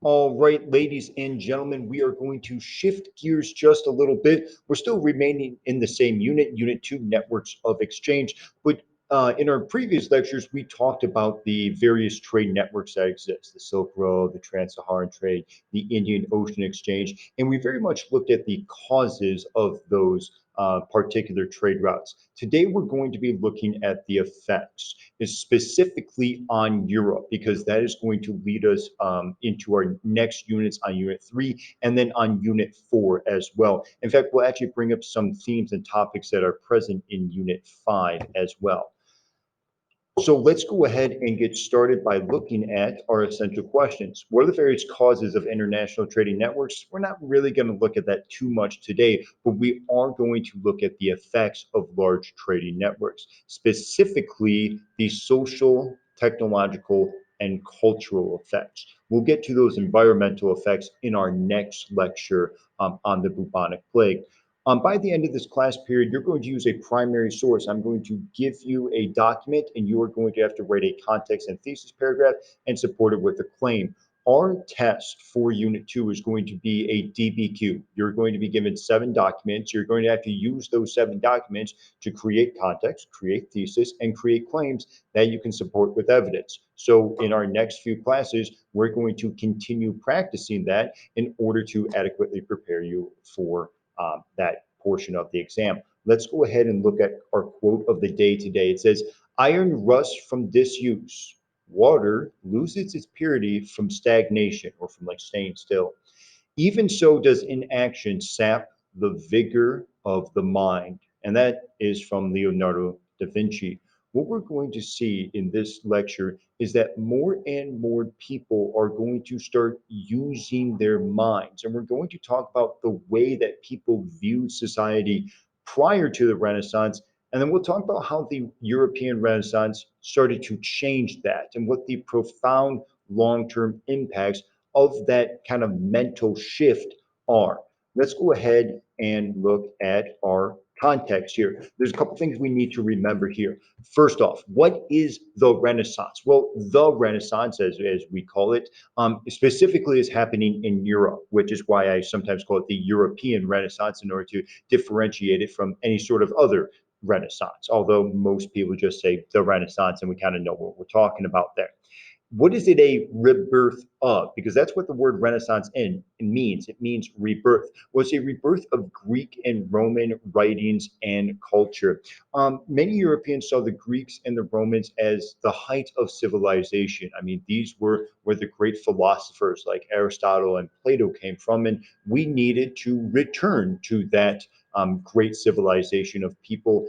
All right, ladies and gentlemen, we are going to shift gears just a little bit. We're still remaining in the same unit, Unit 2, Networks of Exchange. But in our previous lectures, we talked about the various trade networks that exist, the Silk Road, the Trans-Saharan trade, the Indian Ocean Exchange, and we very much looked at the causes of those particular trade routes. Today, we're going to be looking at the effects, specifically on Europe, because that is going to lead us into our next units on Unit 3 and then on Unit 4 as well. In fact, we'll actually bring up some themes and topics that are present in Unit 5 as well. So let's go ahead and get started by looking at our essential questions. What are the various causes of international trading networks? We're not really going to look at that too much today, but we are going to look at the effects of large trading networks, specifically the social, technological, and cultural effects. We'll get to those environmental effects in our next lecture on the bubonic plague. By the end of this class period, you're going to use a primary source. I'm going to give you a document, and you are going to have to write a context and thesis paragraph and support it with a claim. Our test for Unit 2 is going to be a DBQ. You're going to be given 7 documents. You're going to have to use those 7 documents to create context, create thesis, and create claims that you can support with evidence. So in our next few classes, we're going to continue practicing that in order to adequately prepare you for that portion of the exam. Let's go ahead and look at our quote of the day today. It says, iron rusts from disuse. Water loses its purity from stagnation or from like staying still. Even so does inaction sap the vigor of the mind. And that is from Leonardo da Vinci. What we're going to see in this lecture is that more and more people are going to start using their minds. And we're going to talk about the way that people viewed society prior to the Renaissance. And then we'll talk about how the European Renaissance started to change that and what the profound long term impacts of that kind of mental shift are. Let's go ahead and look at our context here. There's a couple things we need to remember here. First off, what is the Renaissance? Well, the Renaissance, as we call it, specifically is happening in Europe, which is why I sometimes call it the European Renaissance in order to differentiate it from any sort of other Renaissance, although most people just say the Renaissance and we kind of know what we're talking about there. What is it a rebirth of? Because that's what the word Renaissance means. It means rebirth. Well, it's a rebirth of Greek and Roman writings and culture. Many Europeans saw the Greeks and the Romans as the height of civilization. I mean, these were where the great philosophers like Aristotle and Plato came from, and we needed to return to that great civilization of people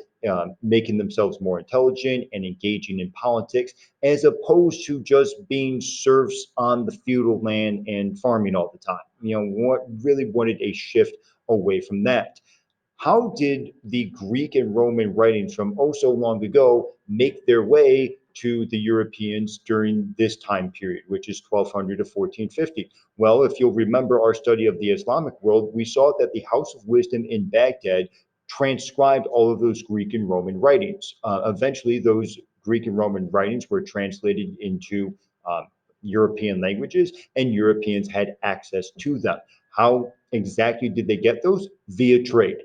making themselves more intelligent and engaging in politics, as opposed to just being serfs on the feudal land and farming all the time. You know, what really wanted a shift away from that. How did the Greek and Roman writings from oh so long ago make their way to the Europeans during this time period, which is 1200 to 1450? Well, if you'll remember our study of the Islamic world, we saw that the House of Wisdom in Baghdad transcribed all of those Greek and Roman writings. Eventually, those Greek and Roman writings were translated into European languages, and Europeans had access to them. How exactly did they get those? Via trade.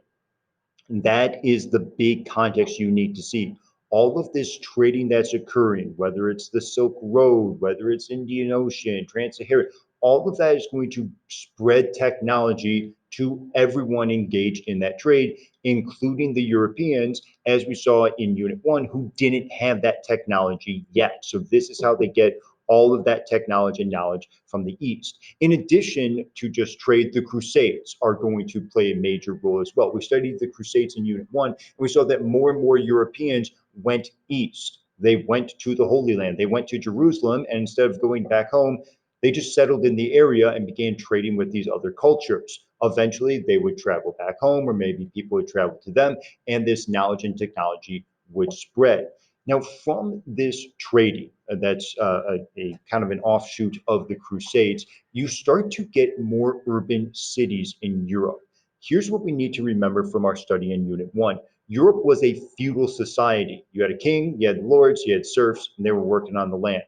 That is the big context you need to see. All of this trading that's occurring, whether it's the Silk Road, whether it's Indian Ocean, Trans-Saharan, all of that is going to spread technology to everyone engaged in that trade, including the Europeans, as we saw in Unit 1, who didn't have that technology yet. So this is how they get all of that technology and knowledge from the East. In addition to just trade, the Crusades are going to play a major role as well. We studied the Crusades in Unit 1, and we saw that more and more Europeans went east. They went to the Holy Land. They went to Jerusalem, and instead of going back home, they just settled in the area and began trading with these other cultures. Eventually, they would travel back home, or maybe people would travel to them, and this knowledge and technology would spread. Now, from this trading, that's a kind of an offshoot of the Crusades, you start to get more urban cities in Europe. Here's what we need to remember from our study in Unit 1. Europe was a feudal society. You had a king, you had lords, you had serfs, and they were working on the land.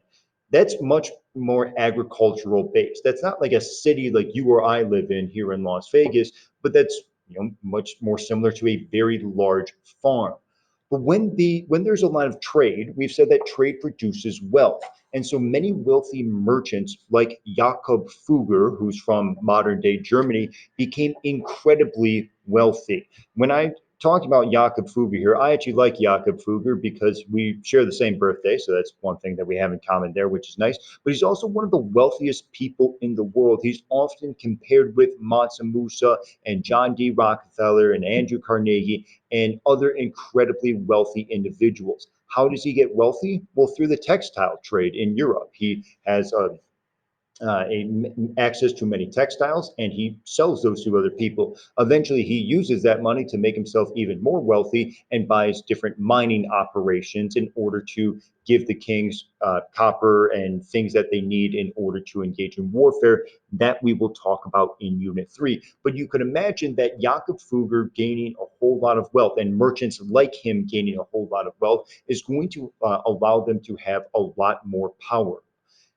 That's much more agricultural based. That's not like a city like you or I live in here in Las Vegas, but that's much more similar to a very large farm. But when there's a lot of trade, we've said that trade produces wealth. And so many wealthy merchants like Jakob Fugger, who's from modern day Germany, became incredibly wealthy. When I talked about Jakob Fugger here, I actually like Jakob Fugger because we share the same birthday. So that's one thing that we have in common there, which is nice. But he's also one of the wealthiest people in the world. He's often compared with Mansa Musa and John D. Rockefeller and Andrew Carnegie and other incredibly wealthy individuals. How does he get wealthy? Well, through the textile trade in Europe. He has access to many textiles and he sells those to other people. Eventually, he uses that money to make himself even more wealthy and buys different mining operations in order to give the kings copper and things that they need in order to engage in warfare. That we will talk about in Unit 3. But you could imagine that Jakob Fugger gaining a whole lot of wealth and merchants like him gaining a whole lot of wealth is going to allow them to have a lot more power.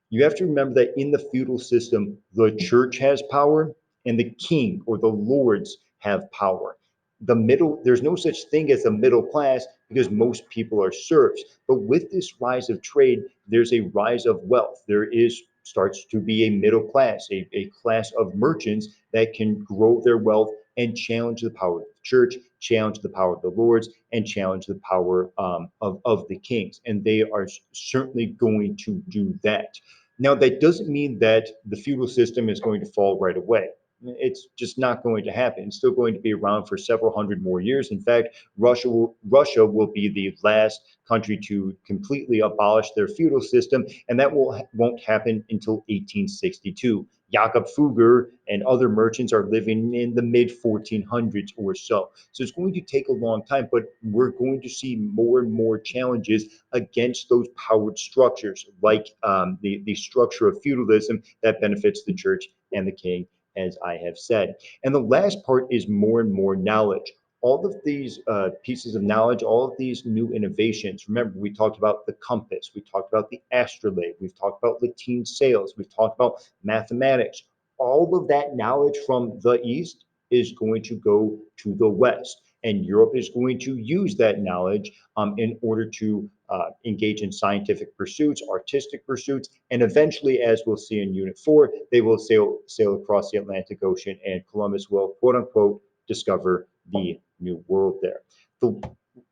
You have to remember that in the feudal system, the church has power and the king or the lords have power. There's no such thing as a middle class because most people are serfs. But with this rise of trade, there's a rise of wealth. There is starts to be a middle class, a class of merchants that can grow their wealth and challenge the power of the church, challenge the power of the lords, and challenge the power of the kings. And they are certainly going to do that. Now, that doesn't mean that the feudal system is going to fall right away. It's just not going to happen. It's still going to be around for several hundred more years. In fact, Russia will be the last country to completely abolish their feudal system, and that won't happen until 1862. Jakob Fugger and other merchants are living in the mid 1400s or so. So it's going to take a long time, but we're going to see more and more challenges against those powered structures, like the structure of feudalism that benefits the church and the king, as I have said. And the last part is more and more knowledge. All of these pieces of knowledge, all of these new innovations. Remember, we talked about the compass, we talked about the astrolabe, we've talked about Latin sails, we've talked about mathematics. All of that knowledge from the East is going to go to the West. And Europe is going to use that knowledge in order to engage in scientific pursuits, artistic pursuits, and eventually, as we'll see in Unit 4, they will sail across the Atlantic Ocean, and Columbus will, quote unquote, discover the new world there. The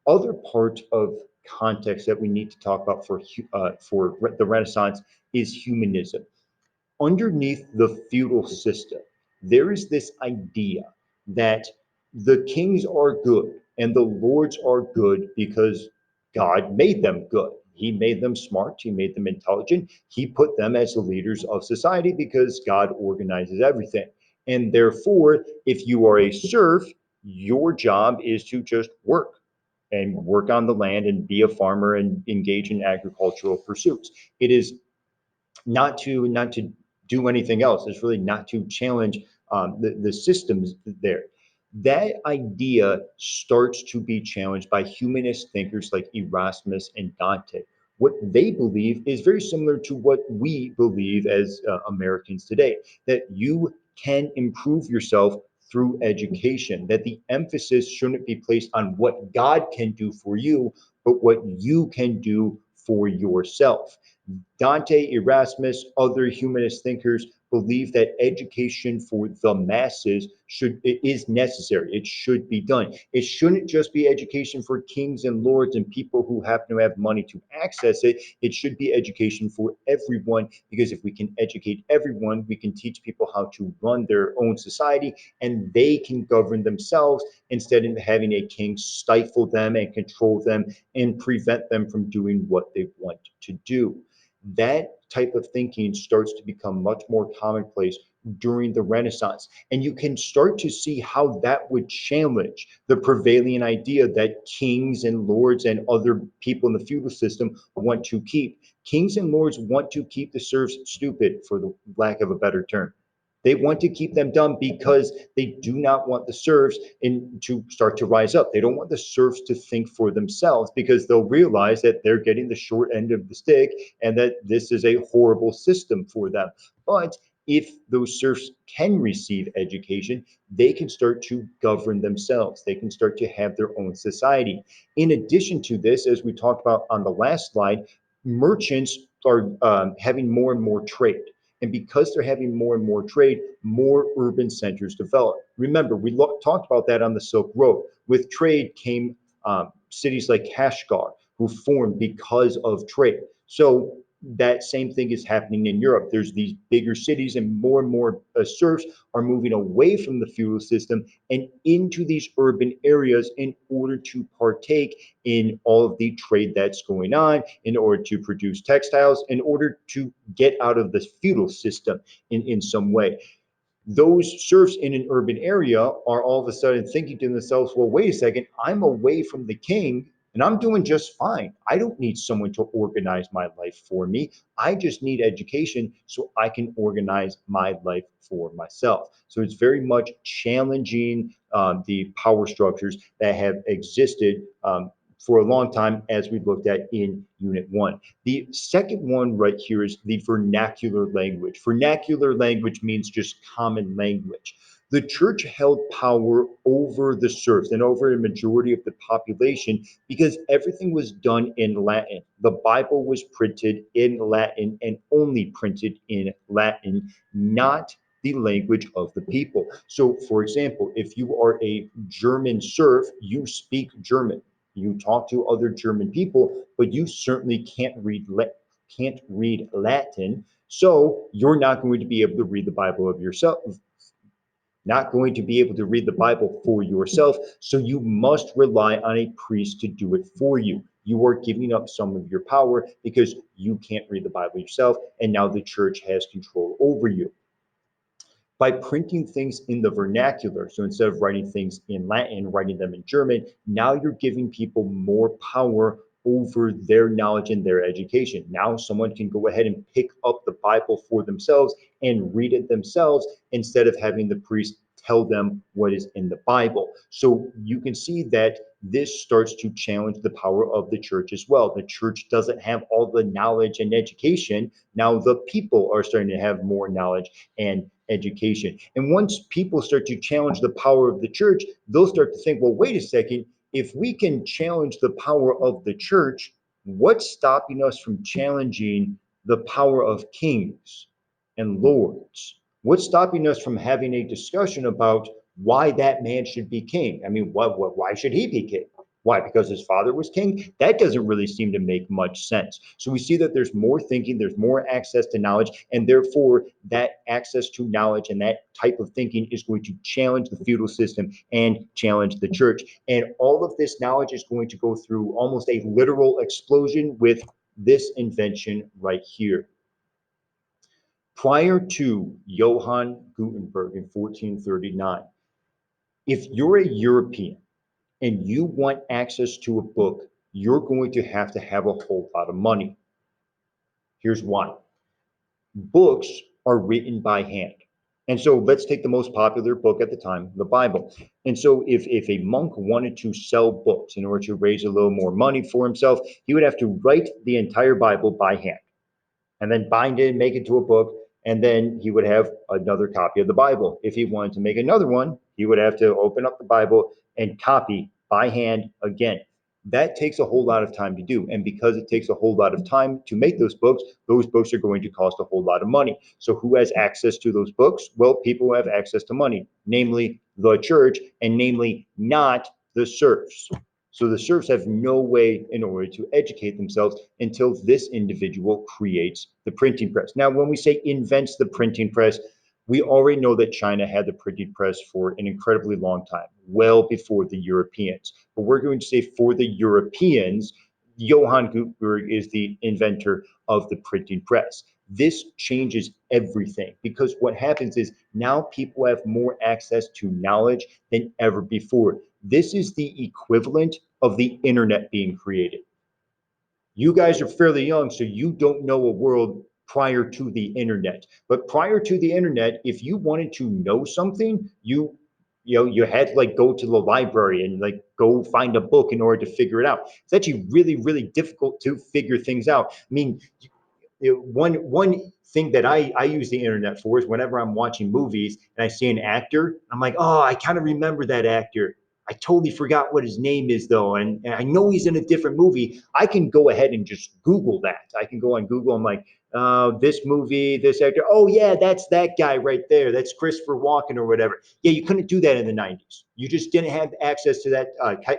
other part of context that we need to talk about for the Renaissance is humanism. Underneath the feudal system, there is this idea that the kings are good and the lords are good because God made them good. He made them smart, he made them intelligent, he put them as the leaders of society because God organizes everything. And therefore, if you are a serf, your job is to just work on the land and be a farmer and engage in agricultural pursuits. It is not to do anything else. It's really not to challenge the systems there. That idea starts to be challenged by humanist thinkers like Erasmus and Dante. What they believe is very similar to what we believe as Americans today, that you can improve yourself through education, that the emphasis shouldn't be placed on what God can do for you, but what you can do for yourself. Dante, Erasmus, other humanist thinkers believe that education for the masses is necessary. It should be done. It shouldn't just be education for kings and lords and people who happen to have money to access it. It should be education for everyone, because if we can educate everyone, we can teach people how to run their own society and they can govern themselves instead of having a king stifle them and control them and prevent them from doing what they want to do. That type of thinking starts to become much more commonplace during the Renaissance. And you can start to see how that would challenge the prevailing idea that kings and lords and other people in the feudal system want to keep. Kings and lords want to keep the serfs stupid, for the lack of a better term. They want to keep them dumb because they do not want the serfs to start to rise up. They don't want the serfs to think for themselves because they'll realize that they're getting the short end of the stick and that this is a horrible system for them. But if those serfs can receive education, they can start to govern themselves. They can start to have their own society. In addition to this, as we talked about on the last slide, merchants are having more and more trade. And because they're having more and more trade, more urban centers develop. Remember, we talked about that on the Silk Road. With trade came cities like Kashgar, who formed because of trade. So that same thing is happening in Europe. There's these bigger cities, and more serfs are moving away from the feudal system and into these urban areas in order to partake in all of the trade that's going on, in order to produce textiles, in order to get out of the feudal system in some way. Those serfs in an urban area are all of a sudden thinking to themselves, well, wait a second, I'm away from the king and I'm doing just fine. I don't need someone to organize my life for me. I just need education so I can organize my life for myself. So it's very much challenging the power structures that have existed for a long time, as we looked at in Unit 1. The second one right here is the vernacular language. Vernacular language means just common language. The church held power over the serfs and over a majority of the population because everything was done in Latin. The Bible was printed in Latin and only printed in Latin, not the language of the people. So, for example, if you are a German serf, you speak German. You talk to other German people, but you certainly can't read Latin. So you're not going to be able to read the Bible of yourself, not going to be able to read the Bible for yourself. So you must rely on a priest to do it for you. You are giving up some of your power because you can't read the Bible yourself, and now the church has control over you by printing things in the vernacular. So instead of writing things in Latin, writing them in German, now you're giving people more power over their knowledge and their education. Now someone can go ahead and pick up the Bible for themselves and read it themselves instead of having the priest tell them what is in the Bible. So you can see that this starts to challenge the power of the church as well. The church doesn't have all the knowledge and education. Now the people are starting to have more knowledge and education. And once people start to challenge the power of the church, they'll start to think, well, wait a second, if we can challenge the power of the church, what's stopping us from challenging the power of kings and lords? What's stopping us from having a discussion about why that man should be king? I mean, why should he be king? Why? Because his father was king? That doesn't really seem to make much sense. So we see that there's more thinking, there's more access to knowledge, and therefore that access to knowledge and that type of thinking is going to challenge the feudal system and challenge the church. And all of this knowledge is going to go through almost a literal explosion with this invention right here. Prior to Johann Gutenberg in 1439, if you're a European and you want access to a book, you're going to have a whole lot of money. Here's why. Books are written by hand. And so let's take the most popular book at the time, the Bible. And so if a monk wanted to sell books in order to raise a little more money for himself, he would have to write the entire Bible by hand and then bind it and make it to a book. And then he would have another copy of the Bible. If he wanted to make another one, he would have to open up the Bible and copy by hand again. That takes a whole lot of time to do. And because it takes a whole lot of time to make those books are going to cost a whole lot of money. So who has access to those books? Well, people who have access to money, namely the church, and namely not the serfs. So the serfs have no way in order to educate themselves until this individual creates the printing press. Now, when we say invents the printing press, we already know that China had the printing press for an incredibly long time, well before the Europeans. But we're going to say for the Europeans, Johann Gutenberg is the inventor of the printing press. This changes everything because what happens is now people have more access to knowledge than ever before. This is the equivalent of the internet being created. You guys are fairly young, so you don't know a world prior to the internet. But prior to the internet, if you wanted to know something, you had to like go to the library and like go find a book in order to figure it out. It's actually really, really difficult to figure things out. I mean, one thing that I use the internet for is whenever I'm watching movies and I see an actor, I'm like, oh, I kind of remember that actor. I totally forgot what his name is though, and I know he's in a different movie. I can go ahead and just Google that. I can go on Google. I'm like, this movie, this actor. Oh yeah, that's that guy right there. That's Christopher Walken or whatever. Yeah, you couldn't do that in the '90s. You just didn't have access to that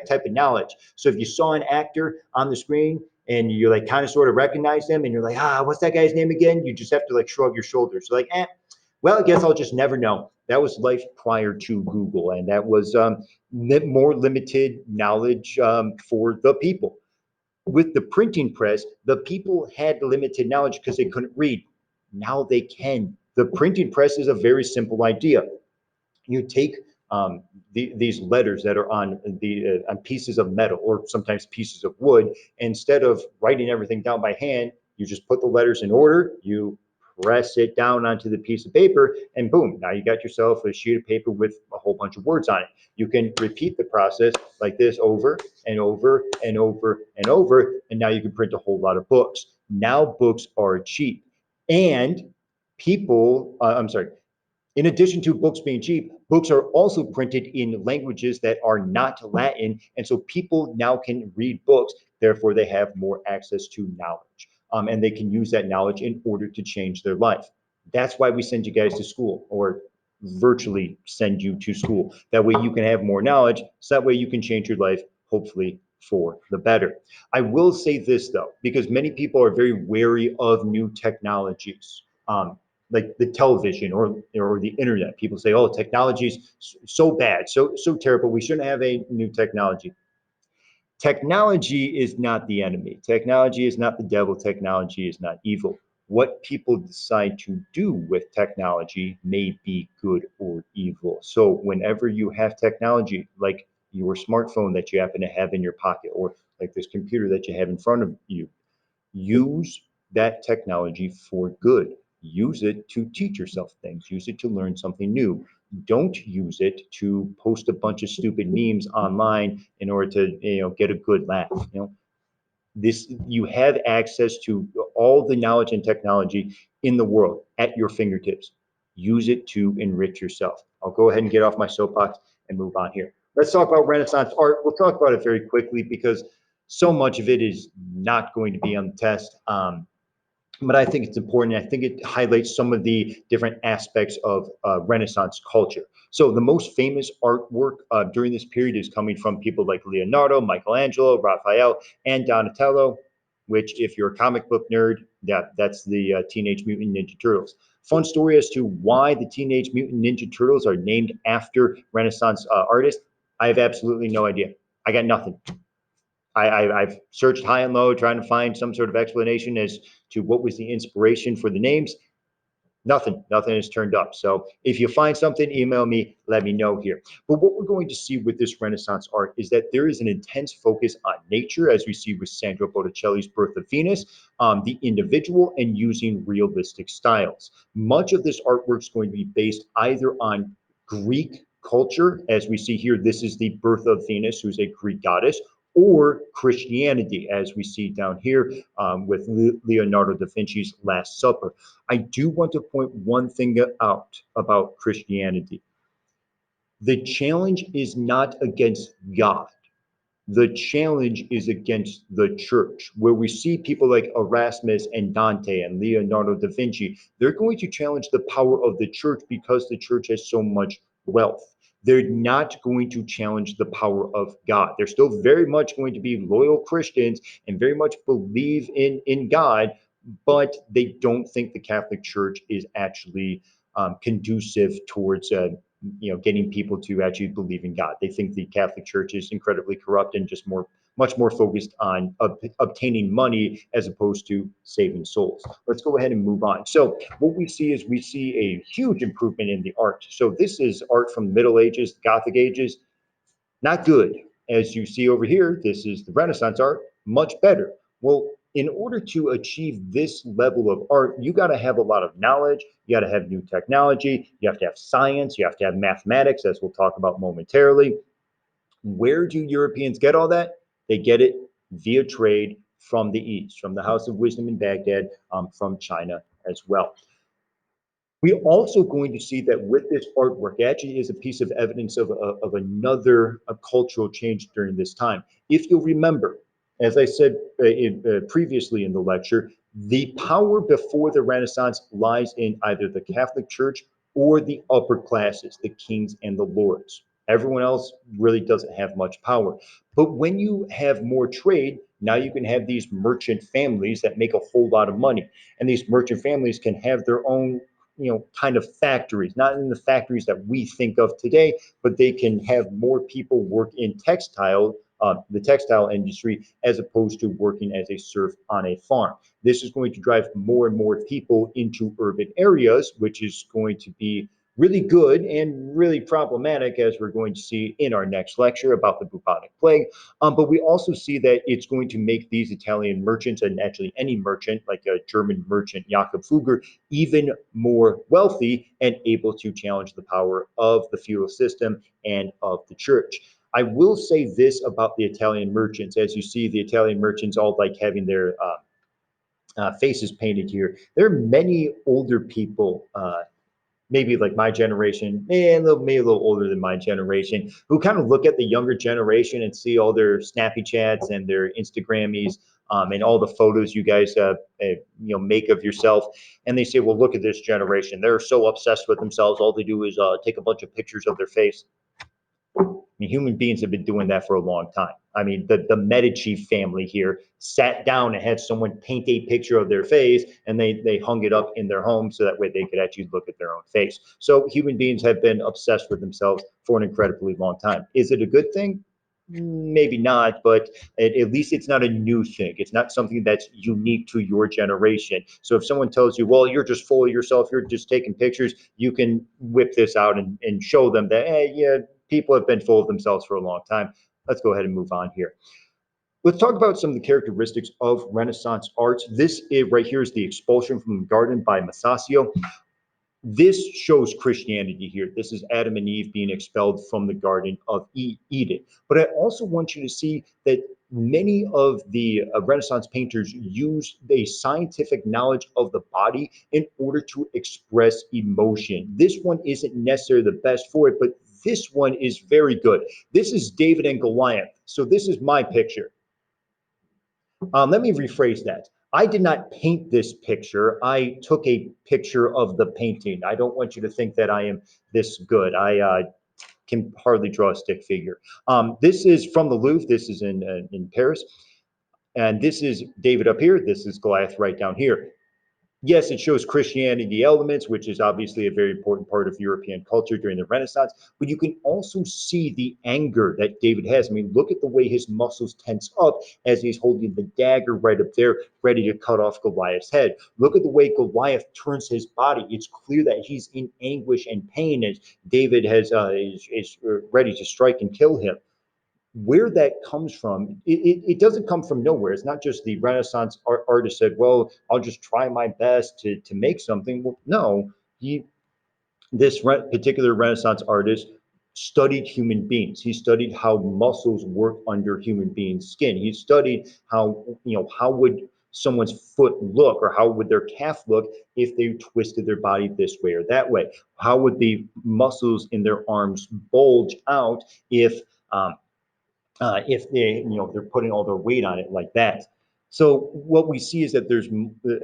type of knowledge. So if you saw an actor on the screen and you like kind of sort of recognize them and you're like, what's that guy's name again? You just have to like shrug your shoulders. So like, well, I guess I'll just never know. That was life prior to Google, and that was more limited knowledge for the people. With the printing press, the people had limited knowledge because they couldn't read. Now they can. The printing press is a very simple idea. You take these letters that are on pieces of metal or sometimes pieces of wood. Instead of writing everything down by hand, you just put the letters in order. You press it down onto the piece of paper, and boom! Now you got yourself a sheet of paper with a whole bunch of words on it. You can repeat the process like this over and over and over and over, and now you can print a whole lot of books. Now books are cheap, and people. I'm sorry, in addition to books being cheap, books are also printed in languages that are not Latin. And so people now can read books, therefore, they have more access to knowledge. And they can use that knowledge in order to change their life. That's why we send you guys to school or virtually send you to school. That way you can have more knowledge. So that way you can change your life, hopefully for the better. I will say this though, because many people are very wary of new technologies. Like the television or the internet. People say, "Oh, technology is so bad, so terrible. We shouldn't have a new technology." Technology is not the enemy. Technology is not the devil. Technology is not evil. What people decide to do with technology may be good or evil. So whenever you have technology, like your smartphone that you happen to have in your pocket, or like this computer that you have in front of you, use that technology for good. Use it to teach yourself things. Use it to learn something new. Don't use it to post a bunch of stupid memes online in order to get a good laugh. This you have access to all the knowledge and technology in the world at your fingertips. Use it to enrich yourself. I'll go ahead and get off my soapbox and move on here. Let's talk about Renaissance art. We'll talk about it very quickly because so much of it is not going to be on the test. But I think it's important. I think it highlights some of the different aspects of Renaissance culture. So the most famous artwork during this period is coming from people like Leonardo, Michelangelo, Raphael, and Donatello, which if you're a comic book nerd, that's the Teenage Mutant Ninja Turtles. Fun story as to why the Teenage Mutant Ninja Turtles are named after Renaissance artists. I have absolutely no idea. I got nothing. I've searched high and low trying to find some sort of explanation as to what was the inspiration for the names. Nothing has turned up. So if you find something, email me, let me know here. But what we're going to see with this Renaissance art is that there is an intense focus on nature, as we see with Sandro Botticelli's Birth of Venus, the individual, and using realistic styles. Much of this artwork is going to be based either on Greek culture, as we see here, this is the Birth of Venus, who's a Greek goddess, or Christianity, as we see down here with Leonardo da Vinci's Last Supper. I do want to point one thing out about Christianity. The challenge is not against God. The challenge is against the church, where we see people like Erasmus and Dante and Leonardo da Vinci. They're going to challenge the power of the church because the church has so much wealth. They're not going to challenge the power of God. They're still very much going to be loyal Christians and very much believe in God, but they don't think the Catholic Church is actually conducive towards getting people to actually believe in God. They think the Catholic Church is incredibly corrupt and just much more focused on obtaining money as opposed to saving souls. Let's go ahead and move on. So what we see is we see a huge improvement in the art. So this is art from the Middle Ages, Gothic ages, not good. As you see over here, this is the Renaissance art, much better. Well, in order to achieve this level of art, you got to have a lot of knowledge. You got to have new technology. You have to have science. You have to have mathematics, as we'll talk about momentarily. Where do Europeans get all that? They get it via trade from the East, from the House of Wisdom in Baghdad, from China as well. We also going to see that with this artwork actually is a piece of evidence of another cultural change during this time. If you'll remember, as I said previously in the lecture, the power before the Renaissance lies in either the Catholic Church or the upper classes, the kings and the lords. Everyone else really doesn't have much power. But when you have more trade, now you can have these merchant families that make a whole lot of money. And these merchant families can have their own kind of factories, not in the factories that we think of today, but they can have more people work in the textile industry, as opposed to working as a serf on a farm. This is going to drive more and more people into urban areas, which is going to be really good and really problematic, as we're going to see in our next lecture about the bubonic plague. But we also see that it's going to make these Italian merchants, and actually any merchant, like a German merchant, Jakob Fugger, even more wealthy and able to challenge the power of the feudal system and of the church. I will say this about the Italian merchants. As you see, the Italian merchants all like having their faces painted here. There are many older people, maybe like my generation, maybe a little older than my generation, who kind of look at the younger generation and see all their snappy chats and their Instagrammies, and all the photos you guys make of yourself, and they say, "Well, look at this generation. They're so obsessed with themselves. All they do is take a bunch of pictures of their face." I mean, human beings have been doing that for a long time. I mean, the Medici family here sat down and had someone paint a picture of their face, and they hung it up in their home so that way they could actually look at their own face. So human beings have been obsessed with themselves for an incredibly long time. Is it a good thing? Maybe not, but at least it's not a new thing. It's not something that's unique to your generation. So if someone tells you, well, you're just full of yourself, you're just taking pictures, you can whip this out and show them that, hey, yeah, people have been full of themselves for a long time. Let's go ahead and move on here. Let's talk about some of the characteristics of Renaissance art. Right here is the Expulsion from the Garden by Masaccio. This shows Christianity here. This is Adam and Eve being expelled from the Garden of Eden. But I also want you to see that many of the Renaissance painters use a scientific knowledge of the body in order to express emotion. This one isn't necessarily the best for it, but this one is very good. This is David and Goliath. So this is my picture. Let me rephrase that. I did not paint this picture. I took a picture of the painting. I don't want you to think that I am this good. I can hardly draw a stick figure. This is from the Louvre. This is in Paris. And this is David up here. This is Goliath right down here. Yes, it shows Christianity elements, which is obviously a very important part of European culture during the Renaissance, but you can also see the anger that David has. I mean, look at the way his muscles tense up as he's holding the dagger right up there, ready to cut off Goliath's head. Look at the way Goliath turns his body. It's clear that he's in anguish and pain as David is ready to strike and kill him. Where that comes from, it doesn't come from nowhere. It's not just the Renaissance artist said, well, I'll just try my best to make something. Well, no, particular Renaissance artist studied human beings. He studied how muscles work under human beings' skin. He studied how would someone's foot look, or how would their calf look if they twisted their body this way or that way? How would the muscles in their arms bulge out if they're putting all their weight on it like that. So what we see is that there's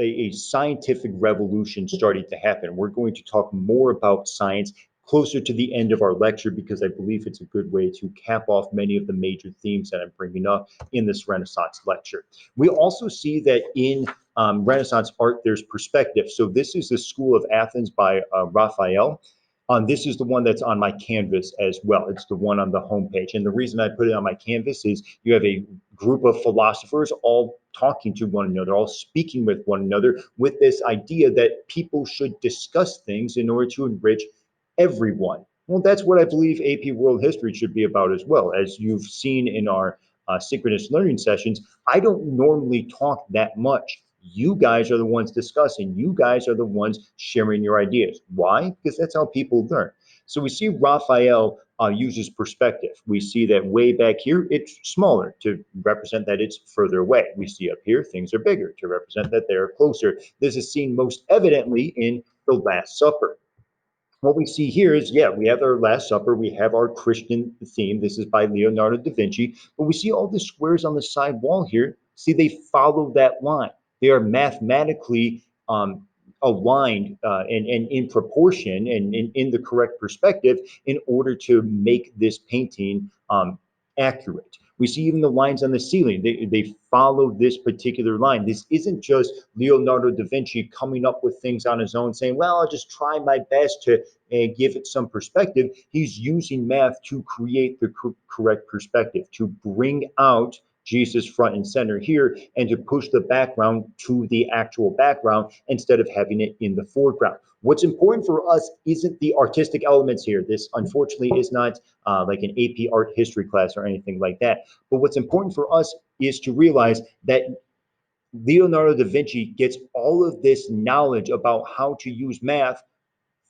a scientific revolution starting to happen. We're going to talk more about science closer to the end of our lecture, because I believe it's a good way to cap off many of the major themes that I'm bringing up in this Renaissance lecture. We also see that in Renaissance art, there's perspective. So this is the School of Athens by Raphael. This is the one that's on my canvas as well. It's the one on the homepage. And the reason I put it on my canvas is you have a group of philosophers all talking to one another, all speaking with one another, with this idea that people should discuss things in order to enrich everyone. Well, that's what I believe AP World History should be about as well. As you've seen in our synchronous learning sessions, I don't normally talk that much. You guys are the ones discussing. You guys are the ones sharing your ideas. Why? Because that's how people learn. So we see Raphael uses perspective. We see that way back here, it's smaller to represent that it's further away. We see up here, things are bigger to represent that they're closer. This is seen most evidently in the Last Supper. What we see here is, yeah, we have our Last Supper, we have our Christian theme. This is by Leonardo da Vinci, but we see all the squares on the side wall here. See, they follow that line. They are mathematically aligned and in proportion and in the correct perspective in order to make this painting accurate. We see even the lines on the ceiling. They follow this particular line. This isn't just Leonardo da Vinci coming up with things on his own, saying, well, I'll just try my best to give it some perspective. He's using math to create the correct perspective, to bring out Jesus front and center here, and to push the background to the actual background instead of having it in the foreground. What's important for us isn't the artistic elements here. This, unfortunately, is not like an AP art history class or anything like that. But what's important for us is to realize that Leonardo da Vinci gets all of this knowledge about how to use math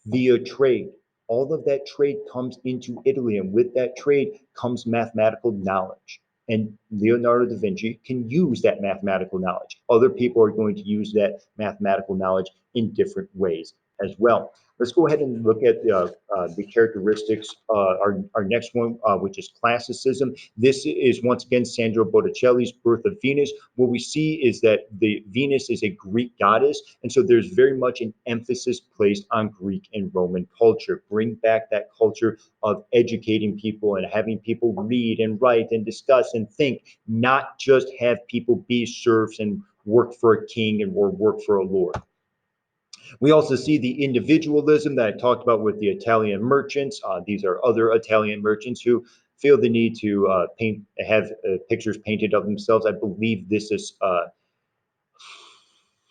via trade. All of that trade comes into Italy, and with that trade comes mathematical knowledge. And Leonardo da Vinci can use that mathematical knowledge. Other people are going to use that mathematical knowledge in different ways as well. Let's go ahead and look at the characteristics. Our next one, which is classicism. This is once again Sandro Botticelli's Birth of Venus. What we see is that the Venus is a Greek goddess, and so there's very much an emphasis placed on Greek and Roman culture. Bring back that culture of educating people and having people read and write and discuss and think, not just have people be serfs and work for a king and or work for a lord. We also see the individualism that I talked about with the Italian merchants. These are other Italian merchants who feel the need to have pictures painted of themselves. I believe this is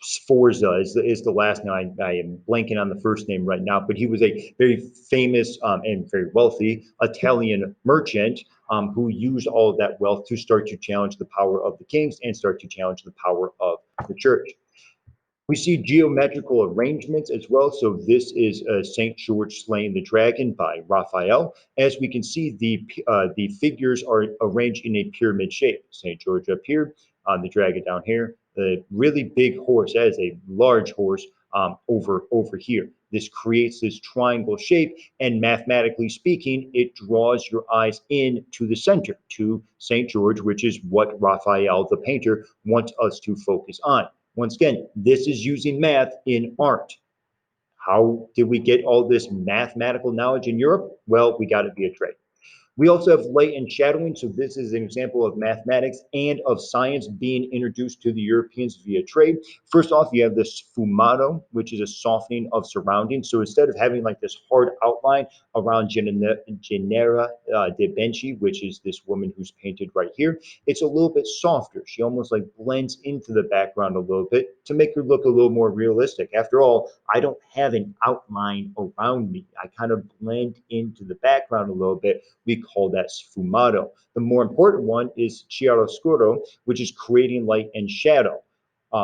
Sforza is the last name. I am blanking on the first name right now, but he was a very famous and very wealthy Italian merchant who used all of that wealth to start to challenge the power of the kings and start to challenge the power of the church. We see geometrical arrangements as well. So this is St. George slaying the dragon by Raphael. As we can see, the figures are arranged in a pyramid shape. St. George up here, the dragon down here, the really big horse, that is a large horse over here. This creates this triangle shape, and mathematically speaking, it draws your eyes in to the center, to St. George, which is what Raphael, the painter, wants us to focus on. Once again, this is using math in art. How did we get all this mathematical knowledge in Europe? Well, we got it via trade. We also have light and shadowing. So this is an example of mathematics and of science being introduced to the Europeans via trade. First off, you have the sfumato, which is a softening of surroundings. So instead of having like this hard outline around Genera de Benci, which is this woman who's painted right here, it's a little bit softer. She almost like blends into the background a little bit to make her look a little more realistic. After all, I don't have an outline around me. I kind of blend into the background a little bit. We call that sfumato. The more important one is chiaroscuro, which is creating light and shadow,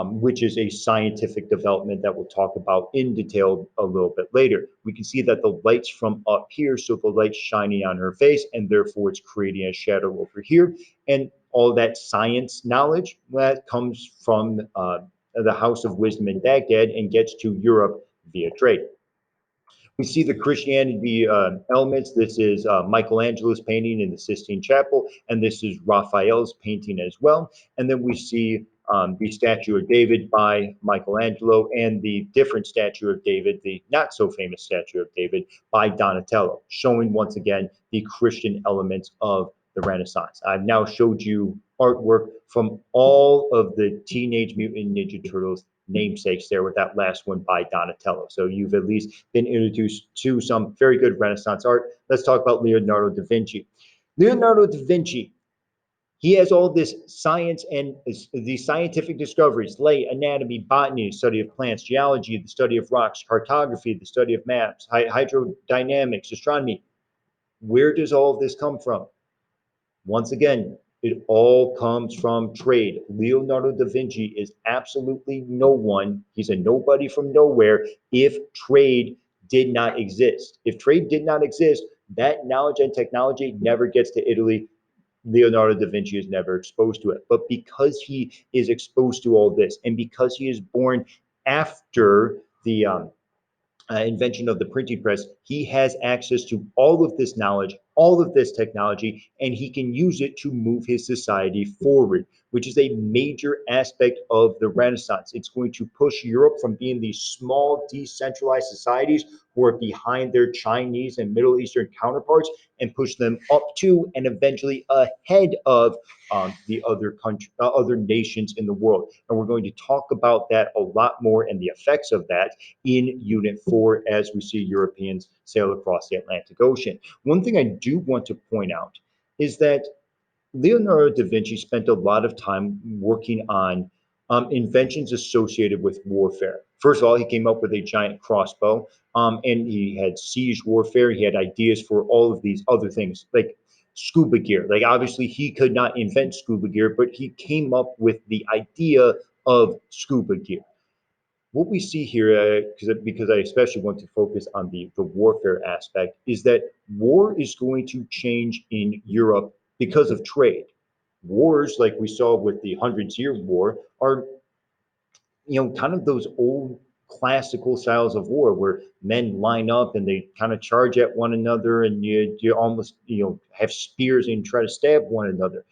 which is a scientific development that we'll talk about in detail a little bit later. We can see that the light's from up here, so the light's shining on her face, and therefore it's creating a shadow over here. And all that science knowledge that comes from the House of Wisdom in Baghdad and gets to Europe via trade. We see the Christianity elements. This is Michelangelo's painting in the Sistine Chapel, and this is Raphael's painting as well. And then we see the statue of David by Michelangelo and the different statue of David, the not so famous statue of David by Donatello, showing once again the Christian elements of the Renaissance. I've now showed you artwork from all of the Teenage Mutant Ninja Turtles namesakes there, with that last one by Donatello. So you've at least been introduced to some very good Renaissance art. Let's talk about Leonardo da Vinci. Leonardo da Vinci, he has all this science and these scientific discoveries: light, anatomy, botany, the study of plants, geology, the study of rocks, cartography, the study of maps, hydrodynamics, astronomy. Where does all of this come from? Once again, It all comes from trade. Leonardo da Vinci is absolutely no one. He's a nobody from nowhere if trade did not exist. If trade did not exist, that knowledge and technology never gets to Italy. Leonardo da Vinci is never exposed to it. But because he is exposed to all this, and because he is born after the invention of the printing press, he has access to all of this knowledge, all of this technology, and he can use it to move his society forward, which is a major aspect of the Renaissance. It's going to push Europe from being these small, decentralized societies who are behind their Chinese and Middle Eastern counterparts and push them up to and eventually ahead of the other other nations in the world. And we're going to talk about that a lot more and the effects of that in Unit 4 as we see Europeans sail across the Atlantic Ocean. One thing I do want to point out is that Leonardo da Vinci spent a lot of time working on inventions associated with warfare. First of all, he came up with a giant crossbow, and he had siege warfare. He had ideas for all of these other things, like scuba gear. Like obviously, he could not invent scuba gear, but he came up with the idea of scuba gear. What we see here, because I especially want to focus on the warfare aspect, is that war is going to change in Europe because of trade. Wars, like we saw with the Hundred Year War, are kind of those old classical styles of war where men line up and they kind of charge at one another, and you almost have spears and try to stab one another.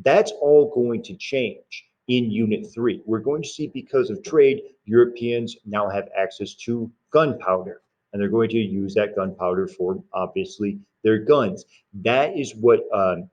That's all going to change in Unit 3. We're going to see, because of trade, Europeans now have access to gunpowder, and they're going to use that gunpowder for, obviously, their guns. That is what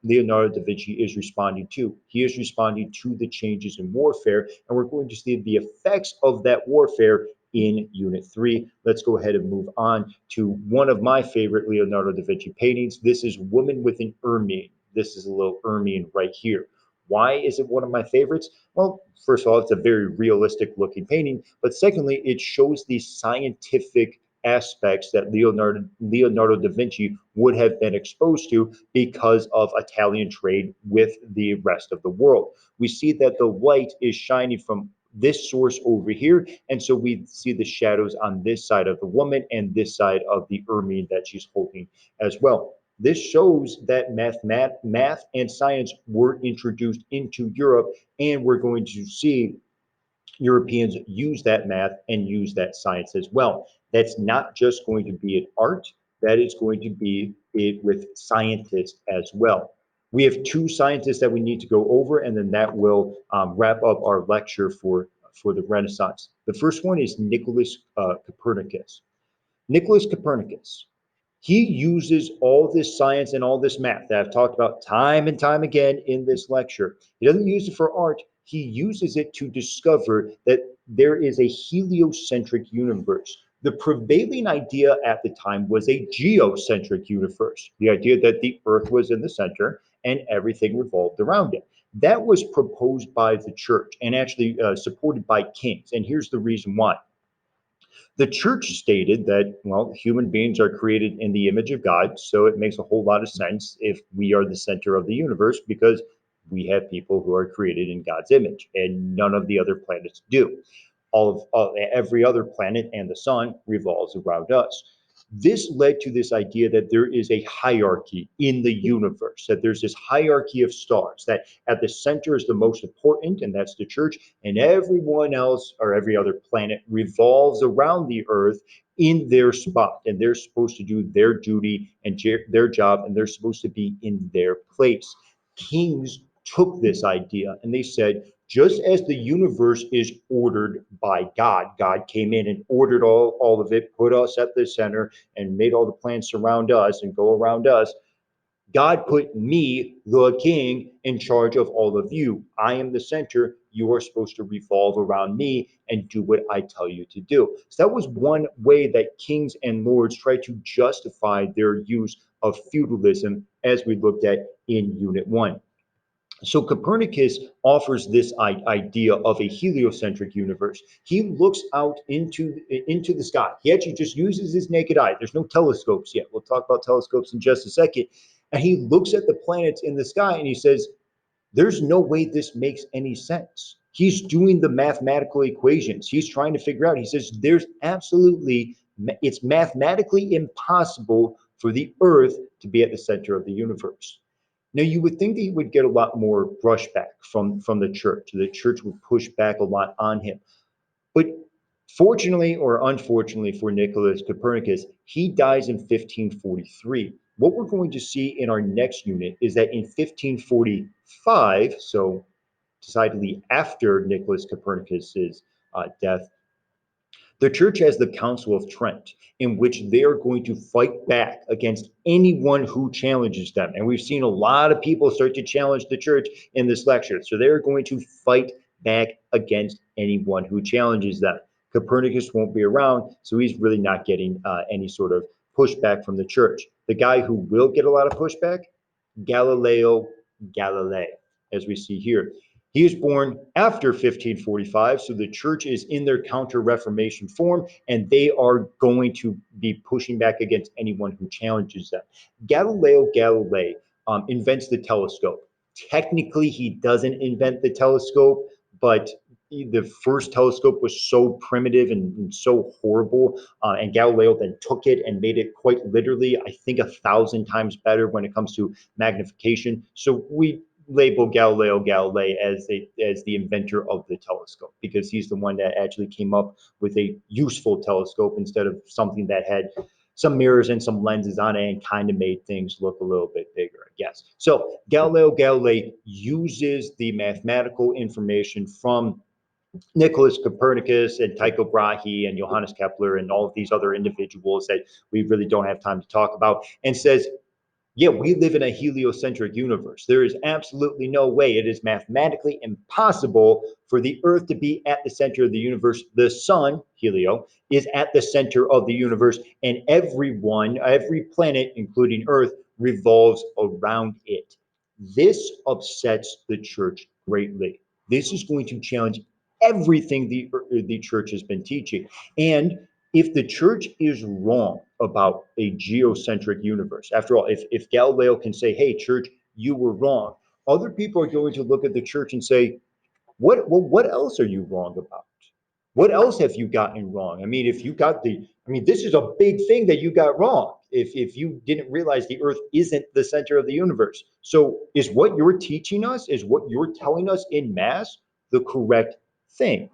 Leonardo da Vinci is responding to. He is responding to the changes in warfare, and we're going to see the effects of that warfare in Unit 3. Let's go ahead and move on to one of my favorite Leonardo da Vinci paintings. This is Woman with an Ermine. This is a little ermine right here. Why is it one of my favorites? Well, first of all, it's a very realistic looking painting, but secondly, it shows the scientific aspects that Leonardo da Vinci would have been exposed to because of Italian trade with the rest of the world. We see that the light is shining from this source over here, and so we see the shadows on this side of the woman and this side of the ermine that she's holding as well. This shows that math and science were introduced into Europe, and we're going to see Europeans use that math and use that science as well. That's not just going to be in art, that is going to be it with scientists as well. We have two scientists that we need to go over, and then that will wrap up our lecture for the Renaissance. The first one is Nicholas Copernicus. Nicholas Copernicus, he uses all this science and all this math that I've talked about time and time again in this lecture. He doesn't use it for art. He uses it to discover that there is a heliocentric universe. The prevailing idea at the time was a geocentric universe, the idea that the Earth was in the center and everything revolved around it. That was proposed by the church and actually supported by kings. And here's the reason why. The church stated that, well, human beings are created in the image of God, so it makes a whole lot of sense if we are the center of the universe because we have people who are created in God's image, and none of the other planets do. Every other planet and the sun revolves around us. This led to this idea that there is a hierarchy in the universe, that there's this hierarchy of stars, that at the center is the most important, and that's the church, and everyone else or every other planet revolves around the earth in their spot, and they're supposed to do their duty and their job, and they're supposed to be in their place. Kings took this idea and they said, just as the universe is ordered by God, God came in and ordered all of it, put us at the center, and made all the planets surround us and go around us. God put me, the king, in charge of all of you. I am the center. You are supposed to revolve around me and do what I tell you to do. So that was one way that kings and lords tried to justify their use of feudalism, as we looked at in Unit 1. So Copernicus offers this idea of a heliocentric universe. He looks out into the sky. He actually just uses his naked eye. There's no telescopes yet. We'll talk about telescopes in just a second. And he looks at the planets in the sky and he says, There's no way this makes any sense. He's doing the mathematical equations. He's trying to figure out, he says, it's mathematically impossible for the earth to be at the center of the universe. Now, you would think that he would get a lot more brushback from the church. The church would push back a lot on him. But fortunately or unfortunately for Nicholas Copernicus, he dies in 1543. What we're going to see in our next unit is that in 1545, so decidedly after Nicholas Copernicus's death, the church has the Council of Trent, in which they are going to fight back against anyone who challenges them. And we've seen a lot of people start to challenge the church in this lecture. So they're going to fight back against anyone who challenges them. Copernicus won't be around, so he's really not getting any sort of pushback from the church. The guy who will get a lot of pushback, Galileo Galilei, as we see here. He is born after 1545, so the church is in their counter-Reformation form, and they are going to be pushing back against anyone who challenges them. Galileo Galilei invents the telescope. Technically, he doesn't invent the telescope, but the first telescope was so primitive and so horrible, and Galileo then took it and made it quite literally, I think, 1,000 times better when it comes to magnification. So we label Galileo Galilei as the inventor of the telescope, because he's the one that actually came up with a useful telescope instead of something that had some mirrors and some lenses on it and kind of made things look a little bit bigger, I guess. So Galileo Galilei uses the mathematical information from Nicholas Copernicus and Tycho Brahe and Johannes Kepler and all of these other individuals that we really don't have time to talk about, and says, yeah, we live in a heliocentric universe. There is absolutely no way, it is mathematically impossible for the Earth to be at the center of the universe. The sun, Helio, is at the center of the universe, and every planet, including Earth, revolves around it. This upsets the church greatly. This is going to challenge everything the church has been teaching. And if the church is wrong about a geocentric universe, after all, if Galileo can say, hey, church, you were wrong, other people are going to look at the church and say, what else are you wrong about? What else have you gotten wrong? I mean, if you got this is a big thing that you got wrong. If you didn't realize the earth isn't the center of the universe. So is what you're teaching us, is what you're telling us in mass the correct thing?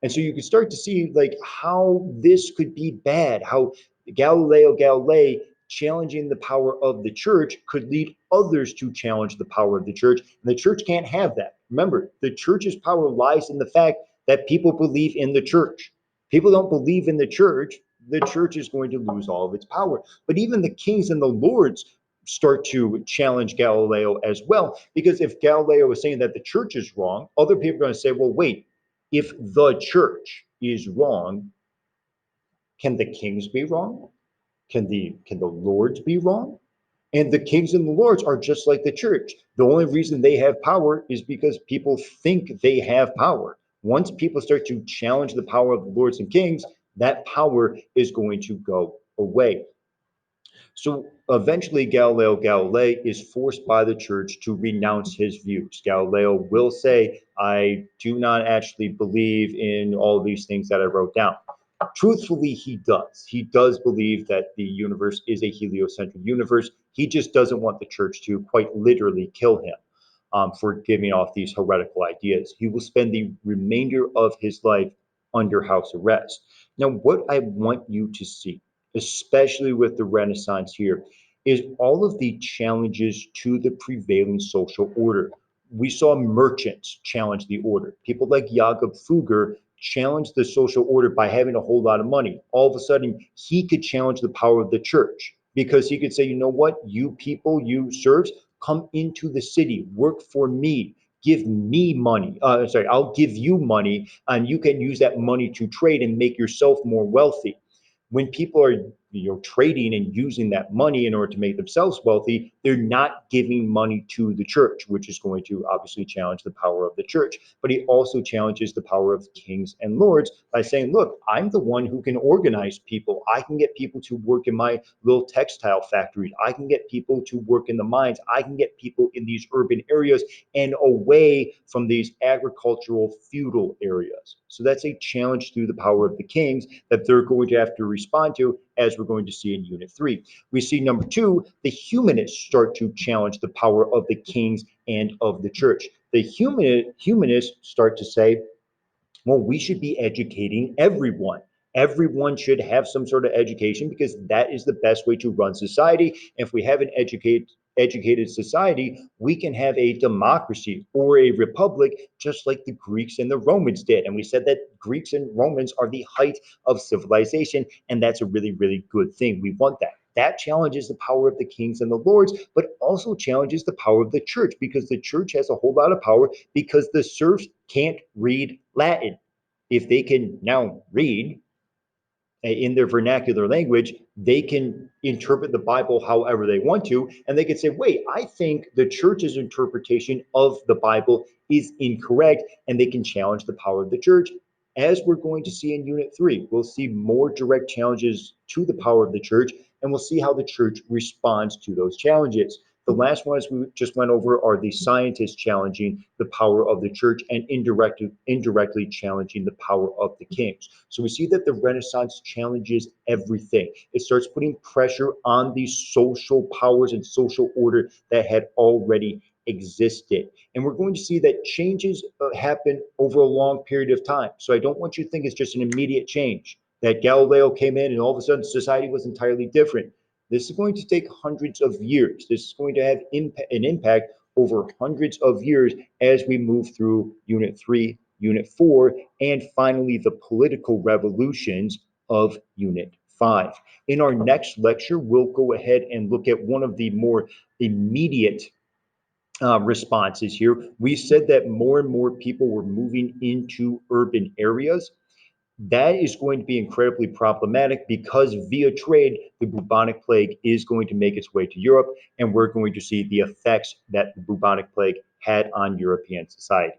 And so you can start to see like how this could be bad, how Galileo Galilei challenging the power of the church could lead others to challenge the power of the church. And the church can't have that. Remember, the church's power lies in the fact that people believe in the church. People don't believe in the church is going to lose all of its power. But even the kings and the lords start to challenge Galileo as well, because if Galileo is saying that the church is wrong, other people are going to say, well, wait, if the church is wrong, can the kings be wrong? Can the lords be wrong? And the kings and the lords are just like the church. The only reason they have power is because people think they have power. Once people start to challenge the power of the lords and kings, that power is going to go away. So eventually, Galileo Galilei is forced by the church to renounce his views. Galileo will say, I do not actually believe in all these things that I wrote down. Truthfully, he does. He does believe that the universe is a heliocentric universe. He just doesn't want the church to quite literally kill him for giving off these heretical ideas. He will spend the remainder of his life under house arrest. Now, what I want you to see, especially with the Renaissance here, is all of the challenges to the prevailing social order. We saw merchants challenge the order. People like Jakob Fugger challenged the social order by having a whole lot of money. All of a sudden, he could challenge the power of the church, because he could say, you know what, you people, you serfs, come into the city, work for me, give me money. I'll give you money, and you can use that money to trade and make yourself more wealthy. When people are trading and using that money in order to make themselves wealthy, they're not giving money to the church, which is going to obviously challenge the power of the church. But he also challenges the power of kings and lords by saying, look, I'm the one who can organize people. I can get people to work in my little textile factories. I can get people to work in the mines. I can get people in these urban areas and away from these agricultural feudal areas. So that's a challenge to the power of the kings that they're going to have to respond to, as we're going to see in Unit 3. We see number 2, the humanists start to challenge the power of the kings and of the church. The humanists start to say, well, we should be educating everyone. Everyone should have some sort of education because that is the best way to run society. If we have an educated society, we can have a democracy or a republic, just like the Greeks and the Romans did. And we said that Greeks and Romans are the height of civilization, and that's a really, really good thing. We want that. That challenges the power of the kings and the lords, but also challenges the power of the church, because the church has a whole lot of power because the serfs can't read Latin. If they can now read in their vernacular language, they can interpret the Bible however they want to. And they can say, wait, I think the church's interpretation of the Bible is incorrect. And they can challenge the power of the church. As we're going to see in Unit 3, we'll see more direct challenges to the power of the church, and we'll see how the church responds to those challenges. The last ones we just went over are the scientists challenging the power of the church and indirectly challenging the power of the kings. So we see that the Renaissance challenges everything. It starts putting pressure on these social powers and social order that had already existed. And we're going to see that changes happen over a long period of time. So I don't want you to think it's just an immediate change, that Galileo came in and all of a sudden society was entirely different. This is going to take hundreds of years. This is going to have an impact over hundreds of years as we move through Unit 3, Unit 4, and finally the political revolutions of Unit 5. In our next lecture, we'll go ahead and look at one of the more immediate responses here. We said that more and more people were moving into urban areas. That is going to be incredibly problematic because via trade, the bubonic plague is going to make its way to Europe, and we're going to see the effects that the bubonic plague had on European society.